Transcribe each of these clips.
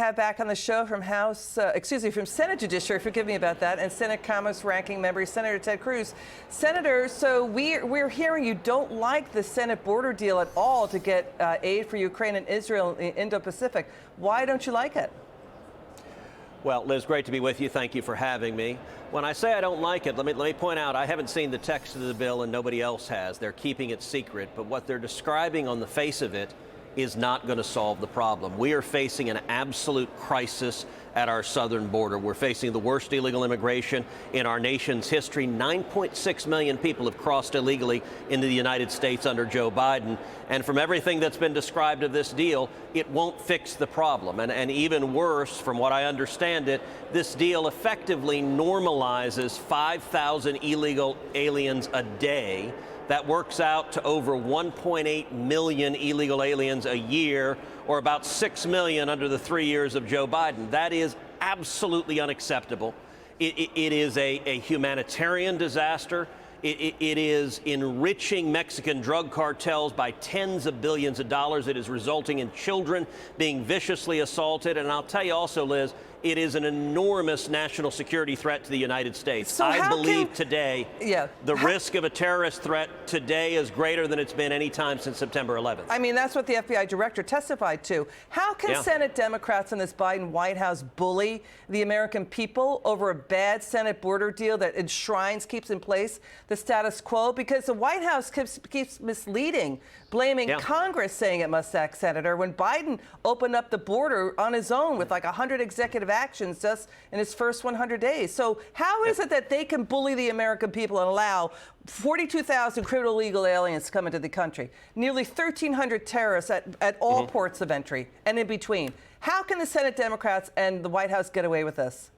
have back on the show from from Senate Judiciary, forgive me about that, and Senate Commerce Ranking Member, Senator Ted Cruz. Senator, so we're hearing you don't like the Senate border deal at all to get aid for Ukraine and Israel in the Indo-Pacific. Why don't you like it? Well, Liz, great to be with you. Thank you for having me. When I say I don't like it, let me point out I haven't seen the text of the bill and nobody else has. They're keeping it secret, but what they're describing on the face of it is not going to solve the problem. We are facing an absolute crisis at our southern border. We're facing the worst illegal immigration in our nation's history. 9.6 million people have crossed illegally into the United States under Joe Biden. And from everything that's been described of this deal, it won't fix the problem. And even worse, from what I understand it, this deal effectively normalizes 5,000 illegal aliens a day. That works out to over 1.8 million illegal aliens a year, or about 6 million under the 3 years of Joe Biden. That is absolutely unacceptable. It is a humanitarian disaster. It is enriching Mexican drug cartels by tens of billions of dollars. It is resulting in children being viciously assaulted. And I'll tell you also, Liz, it is an enormous national security threat to the United States. So I believe today the risk of a terrorist threat today is greater than it's been any time since September 11th. I mean, that's what the FBI director testified to. How can Senate Democrats in this Biden White House bully the American people over a bad Senate border deal that enshrines, keeps in place the status quo? Because the White House keeps misleading, blaming Congress, saying it must act, Senator, when Biden opened up the border on his own with like 100 executive actions just in his first 100 days. So how is it that they can bully the American people and allow 42,000 criminal illegal aliens to come into the country, nearly 1,300 terrorists at all ports of entry and in between? How can the Senate Democrats and the White House get away with this?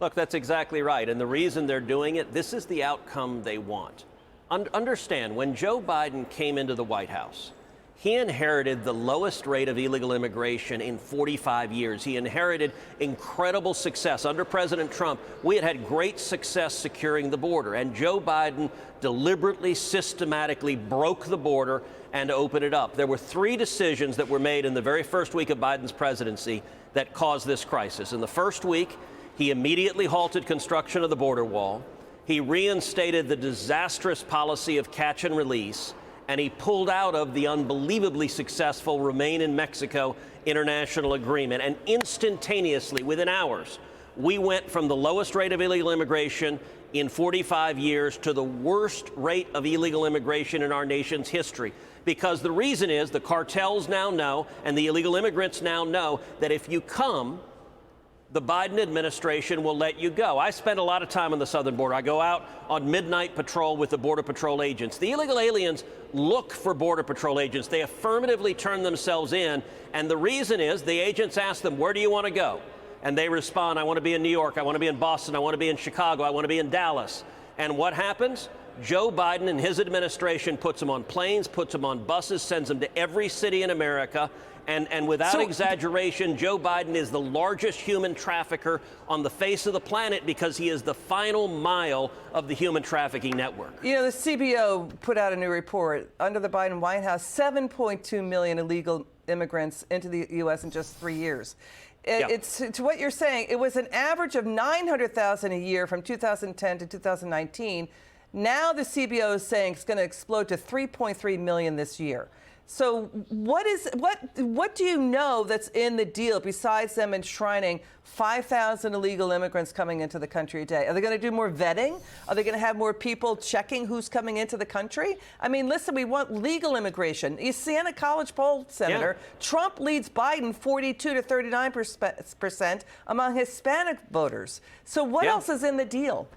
Look, that's exactly right. And the reason they're doing it, this is the outcome they want. Understand, when Joe Biden came into the White House, he inherited the lowest rate of illegal immigration in 45 years. He inherited incredible success. Under President Trump, we had great success securing the border. And Joe Biden deliberately, systematically broke the border and opened it up. There were 3 decisions that were made in the very first week of Biden's presidency that caused this crisis. In the first week, he immediately halted construction of the border wall. He reinstated the disastrous policy of catch and release. And he pulled out of the unbelievably successful Remain in Mexico international agreement. And instantaneously, within hours, we went from the lowest rate of illegal immigration in 45 years to the worst rate of illegal immigration in our nation's history. Because the reason is the cartels now know, and the illegal immigrants now know, that if you come, the Biden administration will let you go. I spend a lot of time on the southern border. I go out on midnight patrol with the Border Patrol agents. The illegal aliens look for Border Patrol agents. They affirmatively turn themselves in. And the reason is the agents ask them, where do you want to go? And they respond, I want to be in New York. I want to be in Boston. I want to be in Chicago. I want to be in Dallas. And what happens? Joe Biden and his administration puts them on planes, puts them on buses, sends them to every city in America. And without exaggeration, Joe Biden is the largest human trafficker on the face of the planet because he is the final mile of the human trafficking network. You know, the CBO put out a new report. Under the Biden White House, 7.2 million illegal immigrants into the U.S. in just 3 years. It's to what you're saying. It was an average of 900,000 a year from 2010 to 2019. Now the CBO is saying it's going to explode to 3.3 million this year. So what do you know that's in the deal besides them enshrining 5,000 illegal immigrants coming into the country a day? Are they going to do more vetting? Are they going to have more people checking who's coming into the country? I mean, listen, we want legal immigration. You see in a college poll, Senator, Trump leads Biden 42 to 39% among Hispanic voters. So what else is in the deal?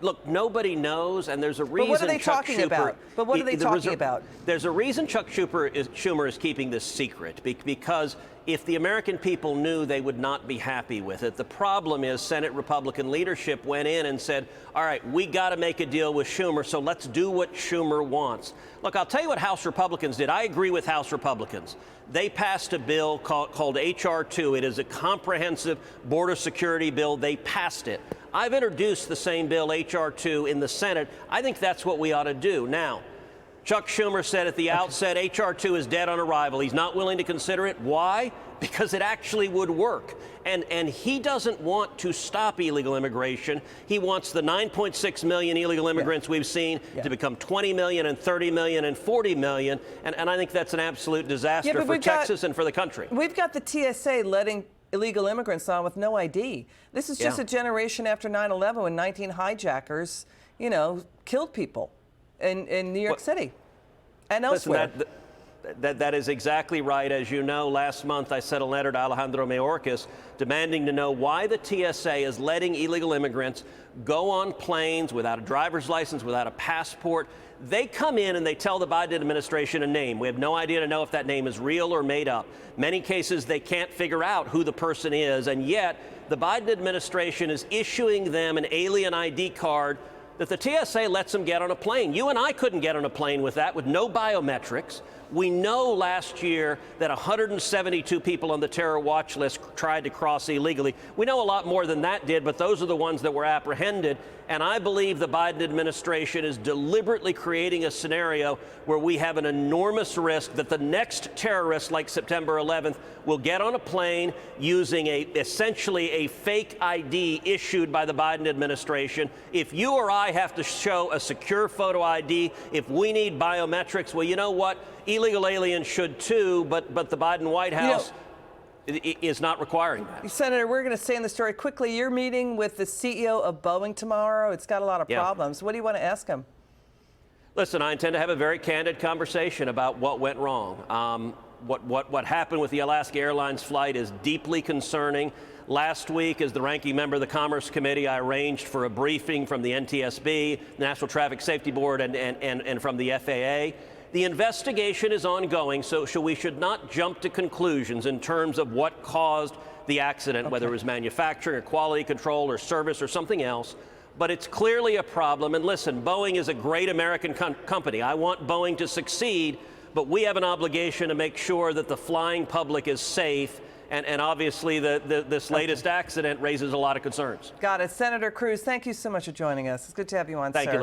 Look, nobody knows, and there's a reason. But what are they talking about? But what are they talking about? There's a reason Chuck Schumer is keeping this secret, because if the American people knew, they would not be happy with it. The problem is Senate Republican leadership went in and said, all right, we got to make a deal with Schumer, so let's do what Schumer wants. Look, I'll tell you what House Republicans did. I agree with House Republicans. They passed a bill called H.R. 2. It is a comprehensive border security bill. They passed it. I've introduced the same bill, H.R. 2, in the Senate. I think that's what we ought to do. Now, Chuck Schumer said at the outset, H.R. 2 is dead on arrival. He's not willing to consider it. Why? Because it actually would work. And he doesn't want to stop illegal immigration. He wants the 9.6 million illegal immigrants we've seen to become 20 million and 30 million and 40 million. And I think that's an absolute disaster for Texas and for the country. We've got the TSA letting illegal immigrants on with no ID. This is just a generation after 9/11 when 19 hijackers, killed people in New York City and elsewhere. Listen, that is exactly right. As you know, last month I sent a letter to Alejandro Mayorkas demanding to know why the TSA is letting illegal immigrants go on planes without a driver's license, without a passport. They come in and they tell the Biden administration a name. We have no idea to know if that name is real or made up. Many cases they can't figure out who the person is, and yet the Biden administration is issuing them an alien ID card that the TSA lets them get on a plane. You and I couldn't get on a plane with that, with no biometrics. We know last year that 172 people on the terror watch list tried to cross illegally. We know a lot more than that did, but those are the ones that were apprehended. And I believe the Biden administration is deliberately creating a scenario where we have an enormous risk that the next terrorist, like September 11th, will get on a plane using essentially a fake ID issued by the Biden administration. If you or I have to show a secure photo ID, if we need biometrics, well, you know what? Illegal aliens should too, but the Biden White House is not requiring that. Senator, we're going to stay in the story quickly. You're meeting with the CEO of Boeing tomorrow. It's got a lot of problems. What do you want to ask him? Listen, I intend to have a very candid conversation about what went wrong. What happened with the Alaska Airlines flight is deeply concerning. Last week, as the ranking member of the Commerce Committee, I arranged for a briefing from the NTSB, National Traffic Safety Board, and from the FAA. The investigation is ongoing, so we should not jump to conclusions in terms of what caused the accident, whether it was manufacturing or quality control or service or something else. But it's clearly a problem. And listen, Boeing is a great American company. I want Boeing to succeed, but we have an obligation to make sure that the flying public is safe. And obviously, this latest accident raises a lot of concerns. Got it. Senator Cruz, thank you so much for joining us. It's good to have you on, sir. Thank you, Liz.